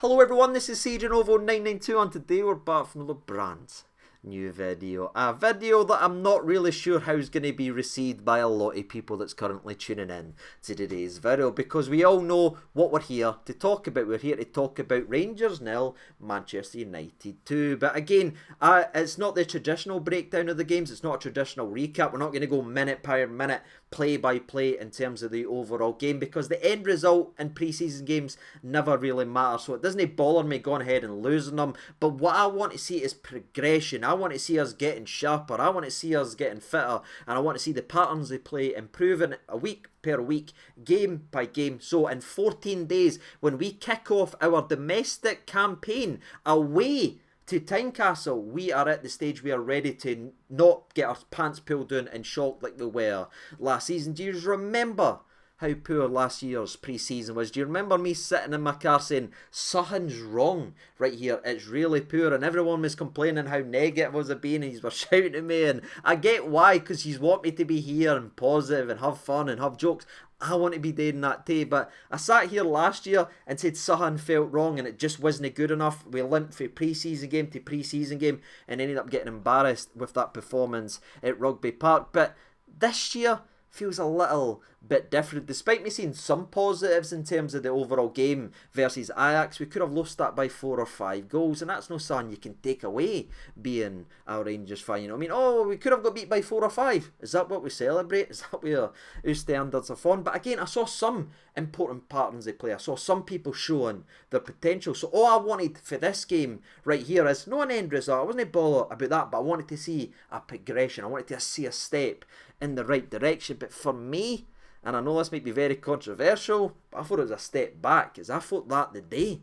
Hello everyone, this is CJNovo992 and today we're back from the brand new video. A video that I'm not really sure how is going to be received by a lot of people that's currently tuning in to today's video, because we all know what we're here to talk about. We're here to talk about Rangers 0, Manchester United 2. But again, it's not the traditional breakdown of the games, it's not a traditional recap. We're not going to go minute by minute, play by play in terms of the overall game, because the end result in pre-season games never really matters, so it doesn't bother me going ahead and losing them. But what I want to see is progression. I want to see us getting sharper, I want to see us getting fitter, and I want to see the patterns they play improving a week per week, game by game. So in 14 days, when we kick off our domestic campaign away to Tynecastle, we are at the stage we are ready to not get our pants pulled down and shocked like we were last season. Do you remember how poor last year's pre-season was? Do you remember me sitting in my car saying, something's wrong right here, it's really poor, and everyone was complaining how negative I was being, and you were shouting at me, and I get why, because you want me to be here and positive and have fun and have jokes. I want to be doing that too, but I sat here last year and said something felt wrong and it just wasn't good enough. We limped from pre-season game to pre-season game and ended up getting embarrassed with that performance at Rugby Park. But this year feels a little bit different. Despite me seeing some positives in terms of the overall game versus Ajax, we could have lost that by 4 or 5 goals, and that's no something you can take away being a Rangers fan. You know what I mean? Oh, we could have got beat by 4 or 5. Is that what we celebrate? Is that where our standards are from? But again, I saw some important patterns they play. I saw some people showing their potential. So all I wanted for this game right here is no an end result. I wasn't bothered about that, but I wanted to see a progression. I wanted to see a step in the right direction. But for me, and I know this might be very controversial, but I thought it was a step back, as I thought that the day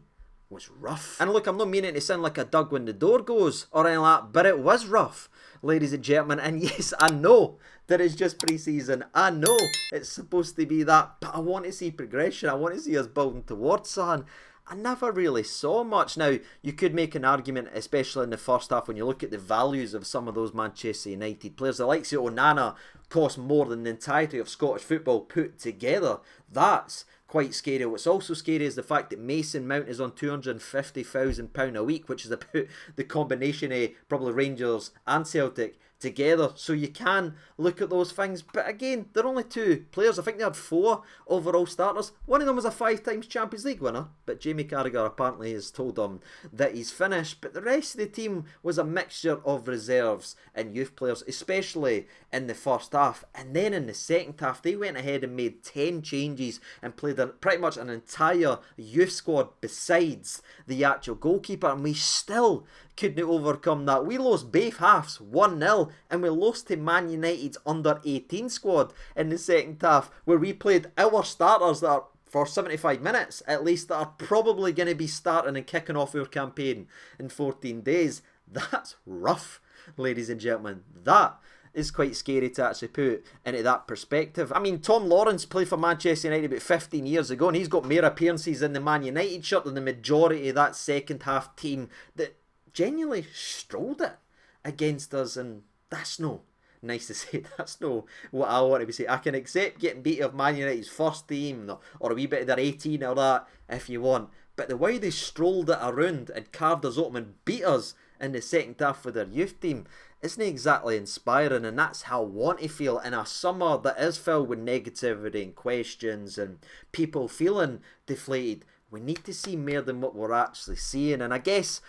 was rough. And look, I'm not meaning to sound like a dog when the door goes or anything like that, but it was rough, ladies and gentlemen. And yes, I know that it's just pre-season, I know it's supposed to be that, but I want to see progression. I want to see us building towards something. I never really saw much. Now, you could make an argument, especially in the first half, when you look at the values of some of those Manchester United players. The likes of Onana cost more than the entirety of Scottish football put together. That's quite scary. What's also scary is the fact that Mason Mount is on £250,000 a week, which is about the combination of probably Rangers and Celtic together. So you can look at those things, but again, they're only 2 players. I think they had 4 overall starters. One of them was a 5 times Champions League winner, but Jamie Carragher apparently has told them that he's finished. But the rest of the team was a mixture of reserves and youth players, especially in the first half. And then in the second half, they went ahead and made 10 changes and played pretty much an entire youth squad besides the actual goalkeeper, and we still couldn't overcome that. We lost both halves 1-0, and we lost to Man United's under 18 squad in the second half, where we played our starters that are for 75 minutes at least, that are probably going to be starting and kicking off our campaign in 14 days. That's rough, ladies and gentlemen. That is quite scary to actually put into that perspective. I mean, Tom Lawrence played for Manchester United about 15 years ago, and he's got more appearances in the Man United shirt than the majority of that second half team that genuinely strolled it against us. And that's no nice to say. That's no what I want to be saying. I can accept getting beat of Man United's first team or a wee bit of their 18 or that if you want, but the way they strolled it around and carved us open and beat us in the second half with their youth team isn't exactly inspiring. And that's how I want to feel in a summer that is filled with negativity and questions and people feeling deflated. We need to see more than what we're actually seeing. And I guess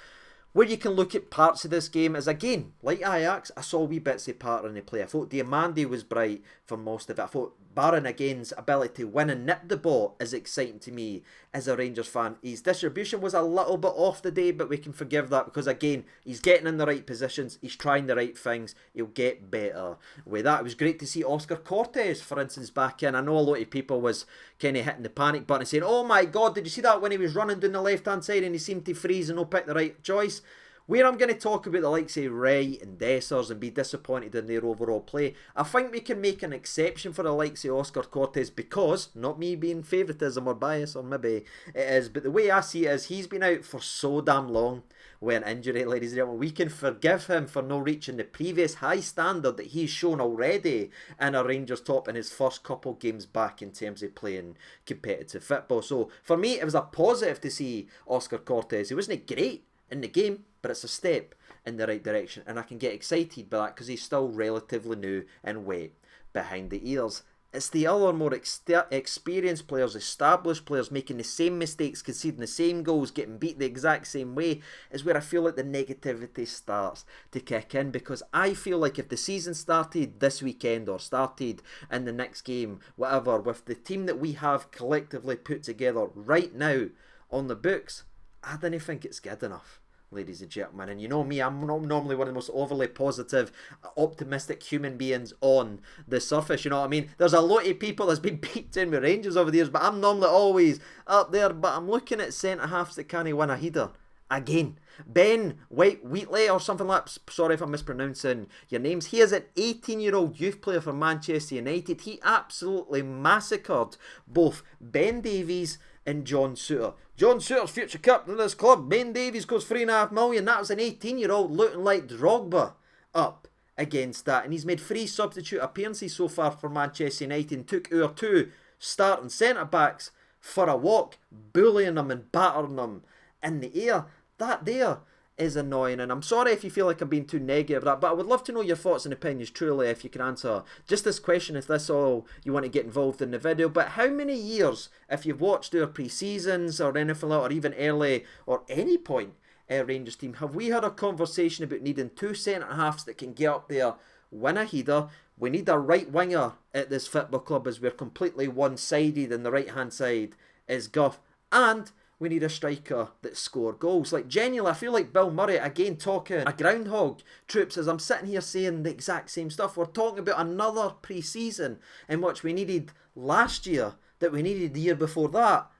where you can look at parts of this game is, again, like Ajax, I saw wee bits of pattern in play. I thought Diamandi was bright for most of it. I thought Baron again's ability to win and nip the ball is exciting to me as a Rangers fan. His distribution was a little bit off the day, but we can forgive that because, again, he's getting in the right positions, he's trying the right things, he'll get better with that. It was great to see Oscar Cortez, for instance, back in. I know a lot of people was kind of hitting the panic button and saying, oh my God, did you see that when he was running down the left-hand side and he seemed to freeze and not pick the right choice? Where I'm going to talk about the likes of Wright and Dessers and be disappointed in their overall play, I think we can make an exception for the likes of Oscar Cortes because, not me being favouritism or bias, or maybe it is, but the way I see it is he's been out for so damn long with an injury, ladies and gentlemen. We can forgive him for not reaching the previous high standard that he's shown already in a Rangers top in his first couple games back in terms of playing competitive football. So for me, it was a positive to see Oscar Cortes. He wasn't great in the game, but it's a step in the right direction, and I can get excited by that because he's still relatively new and wet behind the ears. It's the other more experienced players, established players making the same mistakes, conceding the same goals, getting beat the exact same way is where I feel like the negativity starts to kick in, because I feel like if the season started this weekend or started in the next game, whatever, with the team that we have collectively put together right now on the books, I didn't think it's good enough, ladies and gentlemen. And you know me, I'm not normally one of the most overly positive, optimistic human beings on the surface, you know what I mean? There's a lot of people that's been beat down with Rangers over the years, but I'm normally always up there. But I'm looking at centre-halves that can't win a header again. Ben Wheatley or something like that, sorry if I'm mispronouncing your names. He is an 18-year-old youth player for Manchester United. He absolutely massacred both Ben Davies and John Souttar. John Souttar's future captain of this club. Ben Davies goes $3.5 million. That was an 18-year-old looking like Drogba up against that. And he's made 3 substitute appearances so far for Manchester United and took our 2 starting centre-backs for a walk, bullying them and battering them in the air. That there is annoying, and I'm sorry if you feel like I'm being too negative about that, but I would love to know your thoughts and opinions truly if you can answer just this question, if that's all you want to get involved in the video. But how many years, if you've watched our pre-seasons or anything like that, or even early or any point Rangers team, have we had a conversation about needing 2 centre-halves that can get up there, win a header? We need a right winger at this football club as we're completely one-sided and the right-hand side is Guff, and we need a striker that score goals. Like, genuinely, I feel like Bill Murray, again, talking a groundhog troops as I'm sitting here saying the exact same stuff. We're talking about another pre-season in which we needed last year, that we needed the year before that.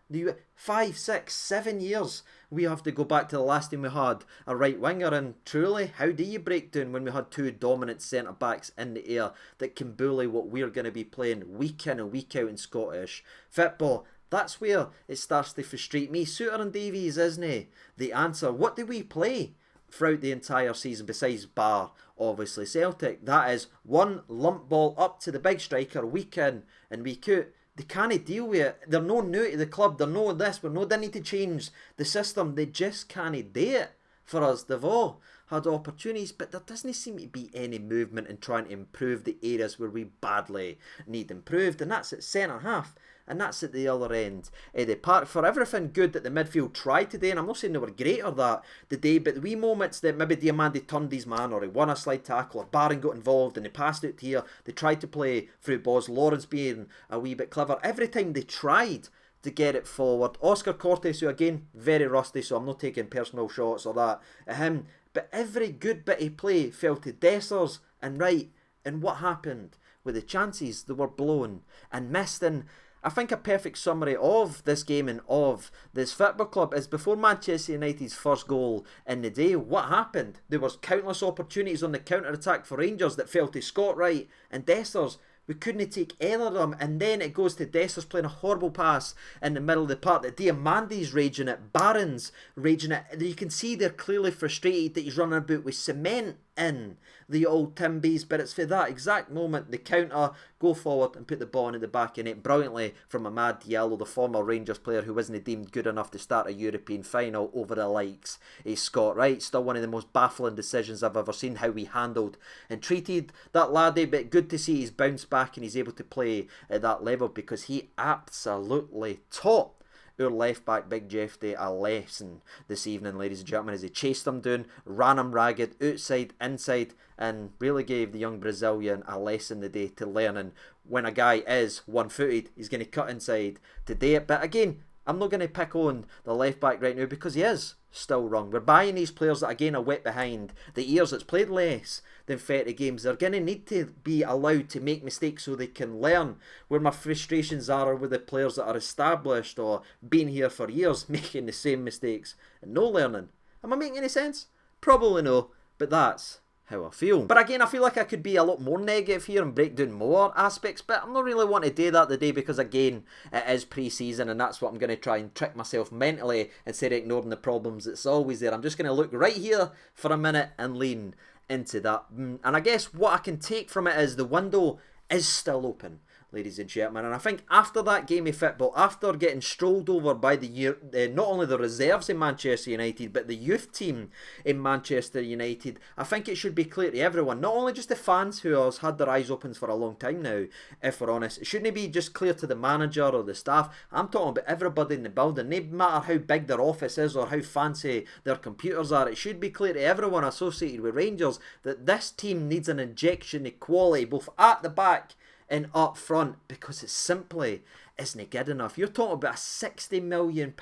5, 6, 7 years we have to go back to the last time we had a right winger. And truly, how do you break down when we had 2 dominant centre-backs in the air that can bully what we're going to be playing week in and week out in Scottish football? That's where it starts to frustrate me. Souttar and Davies isn't the answer. What do we play throughout the entire season besides bar, obviously, Celtic? That is one lump ball up to the big striker week in and week out. They can't deal with it. They're no new to the club. They're no this. They need to change the system. They just can't do it for us. They've all had opportunities, but there doesn't seem to be any movement in trying to improve the areas where we badly need improved, and that's at centre-half. And that's at the other end of the park. For everything good that the midfield tried today, and I'm not saying they were great or that today, but the wee moments that maybe Diamandi turned his man, or he won a slide tackle, or Barron got involved and he passed it here, they tried to play through balls, Lawrence being a wee bit clever. Every time they tried to get it forward. Oscar Cortes, who again, very rusty, so I'm not taking personal shots or that at him, but every good bit of play fell to Dessers and Wright, and what happened with the chances? They were blown and missed. And I think a perfect summary of this game and of this football club is before Manchester United's first goal in the day, what happened? There was countless opportunities on the counter-attack for Rangers that fell to Scott Wright and Dessers. We couldn't take either of them, and then it goes to Dessers playing a horrible pass in the middle of the park that Diamandi's raging at, Barron's raging at. You can see they're clearly frustrated that he's running about with cement in the old Timbies, but it's for that exact moment the counter, go forward and put the ball in the back of it brilliantly from Amad Diallo, the former Rangers player who wasn't deemed good enough to start a European final over the likes of Scott Wright. Still one of the most baffling decisions I've ever seen, how we handled and treated that laddie, but good to see he's bounced back and he's able to play at that level, because he absolutely taught our left back Big Jeff Day a lesson this evening, ladies and gentlemen, as he chased him down, ran him ragged, outside, inside, and really gave the young Brazilian a lesson today to learn. And when a guy is one-footed, he's going to cut inside to do it. But again, I'm not going to pick on the left back right now because he is still wrong. We're buying these players that again are wet behind the ears, that's played less than 30 games. They're going to need to be allowed to make mistakes so they can learn. Where my frustrations are with the players that are established or been here for years making the same mistakes and no learning. Am I making any sense? Probably no, but that's how I feel. But again, I feel like I could be a lot more negative here and break down more aspects, but I'm not really wanting to do that today because again, it is pre-season and that's what I'm going to try and trick myself mentally instead of ignoring the problems that's always there. I'm just going to look right here for a minute and lean into that. And I guess what I can take from it is the window is still open, ladies and gentlemen, and I think after that game of football, after getting strolled over by not only the reserves in Manchester United, but the youth team in Manchester United, I think it should be clear to everyone, not only just the fans who has had their eyes open for a long time now, if we're honest, it shouldn't be just clear to the manager or the staff. I'm talking about everybody in the building, no matter how big their office is or how fancy their computers are, it should be clear to everyone associated with Rangers that this team needs an injection of quality, both at the back and up front, because it simply isn't good enough. You're talking about a £60 million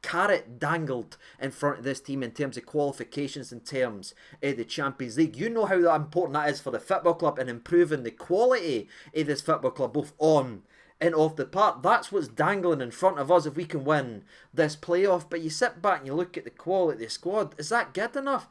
carrot dangled in front of this team in terms of qualifications, in terms of the Champions League. You know how important that is for the football club and improving the quality of this football club, both on and off the park. That's what's dangling in front of us if we can win this playoff. But you sit back and you look at the quality of the squad. Is that good enough?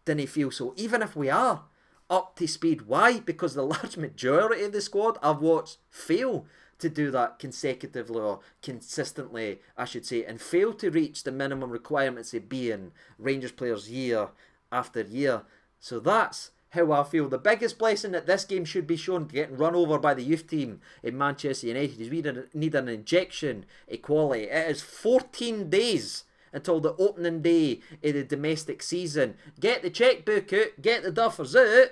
Didn't feel so. Even if we are up to speed. Why? Because the large majority of the squad I've watched fail to do that consecutively or consistently, I should say, and fail to reach the minimum requirements of being Rangers players year after year. So that's how I feel. The biggest blessing that this game should be shown, getting run over by the youth team in Manchester United, is we need an injection of quality. It is 14 days until the opening day of the domestic season. Get the chequebook out, get the duffers out,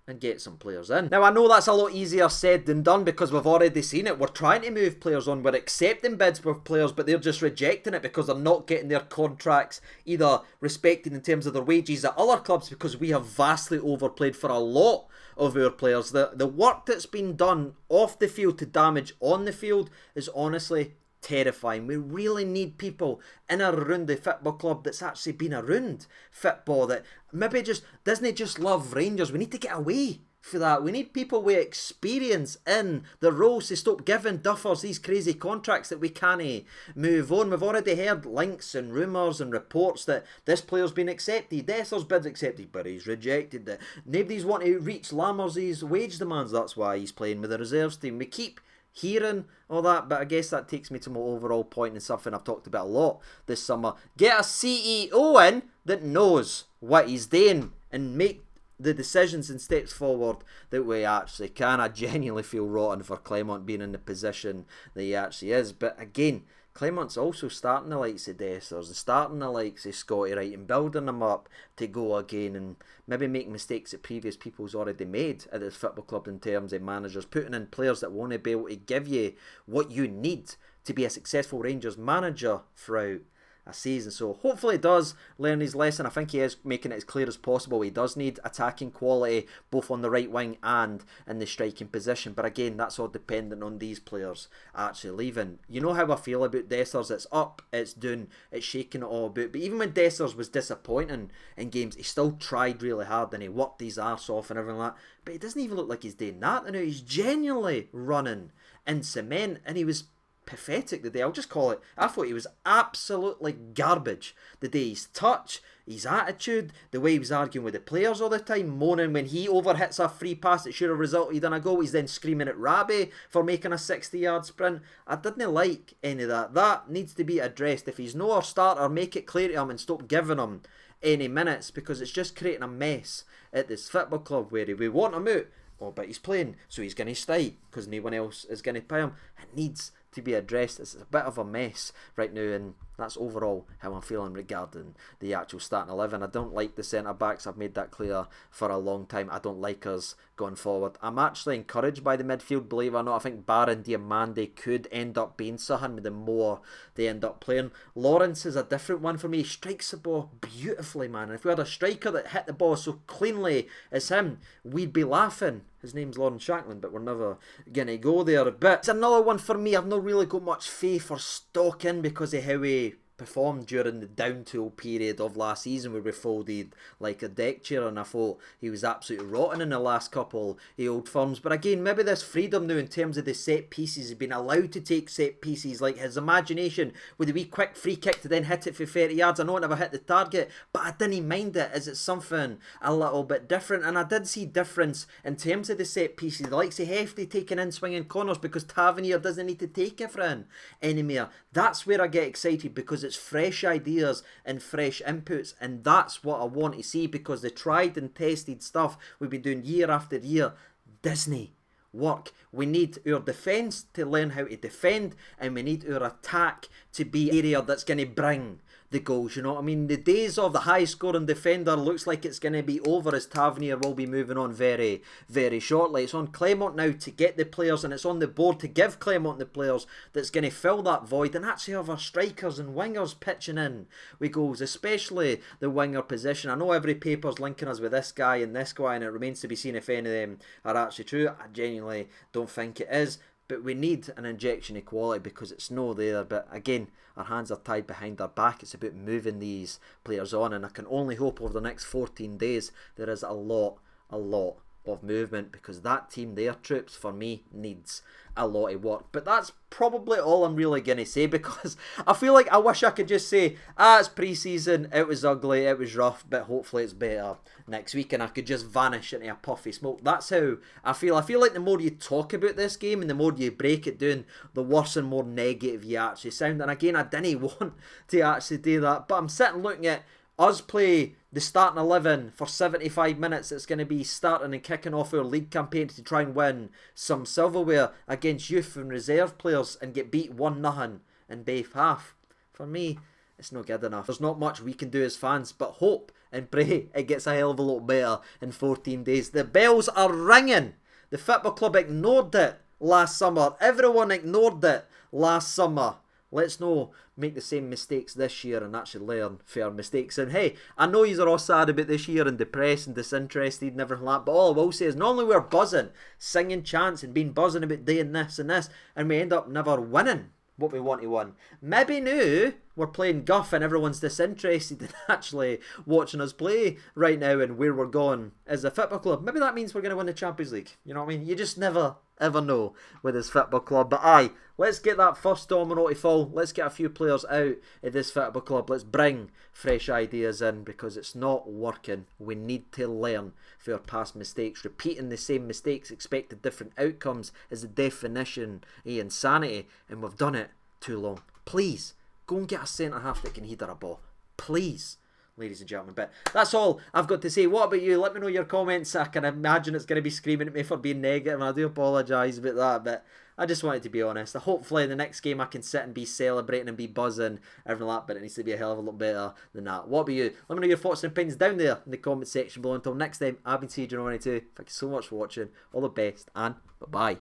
and get some players in. Now, I know that's a lot easier said than done because we've already seen it. We're trying to move players on. We're accepting bids for players, but they're just rejecting it because they're not getting their contracts either respected in terms of their wages at other clubs, because we have vastly overplayed for a lot of our players. The work that's been done off the field to damage on the field is honestly terrifying. We really need people in and around the football club that's actually been around football, that maybe just doesn't just love Rangers. We need to get away for that. We need people with experience in the roles to stop giving duffers these crazy contracts that we can't move on. We've already heard links and rumours and reports that this player's been accepted, Desser's bid's accepted, but he's rejected. That nobody's wanting to reach Lammers' wage demands. That's why he's playing with the reserves team. We keep hearing all that, but I guess that takes me to my overall point and something I've talked about a lot this summer. Get a CEO in that knows what he's doing and make the decisions and steps forward that we actually can. I genuinely feel rotten for Clement being in the position that he actually is, but again, Clement's also starting the likes of Dessers and starting the likes of Scotty Wright and building them up to go again, and maybe making mistakes that previous people's already made at this football club in terms of managers, putting in players that won't be able to give you what you need to be a successful Rangers manager throughout a season. So hopefully he does learn his lesson. I think he is making it as clear as possible. He does need attacking quality both on the right wing and in the striking position, but again, that's all dependent on these players actually leaving. You know how I feel about Dessers. It's up, it's down, it's shaking it all about. But even when Dessers was disappointing in games, he still tried really hard and he worked his arse off and everything like that. But it doesn't even look like he's doing that now. He's genuinely running in cement, and he was pathetic the day. I'll just call it. I thought he was absolutely garbage the day. His touch, his attitude, the way he was arguing with the players all the time, moaning when he overhits a free pass that should have resulted in a goal. He's then screaming at Rabi for making a 60-yard sprint. I didn't like any of that. That needs to be addressed. If he's no our starter, make it clear to him and stop giving him any minutes, because it's just creating a mess at this football club where we want him out. Oh, but he's playing, so he's going to stay because no one else is going to pay him. It needs to be addressed. It's a bit of a mess right now, and that's overall how I'm feeling regarding the actual starting 11. I don't like the centre backs. I've made that clear for a long time. I don't like us going forward. I'm actually encouraged by the midfield, believe it or not. I think Barron Diamande could end up being something the more they end up playing. Lawrence is a different one for me. He strikes the ball beautifully, man. And if we had a striker that hit the ball so cleanly as him, we'd be laughing. His name's Lawrence Shankland, but we're never going to go there. But it's another one for me. I've not really got much faith or stock in because of how he performed during the down tool period of last season where we folded like a deck chair, and I thought he was absolutely rotten in the last couple of Old Firms. But again, maybe this freedom now in terms of the set pieces, he's been allowed to take set pieces, like his imagination with a wee quick free kick to then hit it for 30 yards. I know it never hit the target, but I didn't mind it. Is it something a little bit different? And I did see difference in terms of the set pieces, the likes of Hefty taking in swinging corners because Tavernier doesn't need to take everything anymore. That's where I get excited, because it's fresh ideas and fresh inputs, and that's what I want to see, because the tried and tested stuff we've been doing year after year, Disney work. We need our defence to learn how to defend, and we need our attack to be an area that's going to bring the goals, you know what I mean? The days of the high scoring defender looks like it's going to be over, as Tavernier will be moving on very, very shortly. It's on Clement now to get the players, and it's on the board to give Clement the players that's going to fill that void, and actually have our strikers and wingers pitching in with goals, especially the winger position. I know every paper's linking us with this guy and this guy, and it remains to be seen if any of them are actually true. I genuinely don't think it is. But we need an injection of quality, because it's no there. But again, our hands are tied behind our back. It's about moving these players on, and I can only hope over the next 14 days there is a lot of movement, because that team, their troops, for me, needs a lot of work. But that's probably all I'm really going to say, because I feel like I wish I could just say, it's pre-season, it was ugly, it was rough, but hopefully it's better next week, and I could just vanish into a puffy smoke. That's how I feel. I feel like the more you talk about this game and the more you break it down, the worse and more negative you actually sound. And again, I didn't want to actually do that, but I'm sitting looking at us play the starting 11 for 75 minutes. It's going to be starting and kicking off our league campaign to try and win some silverware against youth and reserve players and get beat 1-0 in both half. For me, it's not good enough. There's not much we can do as fans but hope and pray it gets a hell of a lot better in 14 days. The bells are ringing. The football club ignored it last summer. Everyone ignored it last summer. Let's not make the same mistakes this year and actually learn from our mistakes. And hey, I know you are all sad about this year and depressed and disinterested and everything like that, but all I will say is normally we're buzzing, singing chants and being buzzing about doing this and this, and we end up never winning what we want to win. Maybe now we're playing guff and everyone's disinterested in actually watching us play right now and where we're going as a football club. Maybe that means we're going to win the Champions League. You know what I mean? You just never ever know with this football club. But aye, let's get that first domino to fall. Let's get a few players out of this football club. Let's bring fresh ideas in, because it's not working. We need to learn from our past mistakes. Repeating the same mistakes, expecting different outcomes, is the definition of insanity, and we've done it too long. Please go and get a centre half that can header a ball, please, ladies and gentlemen. But that's all I've got to say. What about you? Let me know your comments. I can imagine it's going to be screaming at me for being negative, and I do apologise about that, but I just wanted to be honest. Hopefully in the next game I can sit and be celebrating and be buzzing, everything like that, but it needs to be a hell of a lot better than that. What about you? Let me know your thoughts and opinions down there in the comment section below. Until next time, I've been CJ92. Thank you so much for watching. All the best, and bye-bye.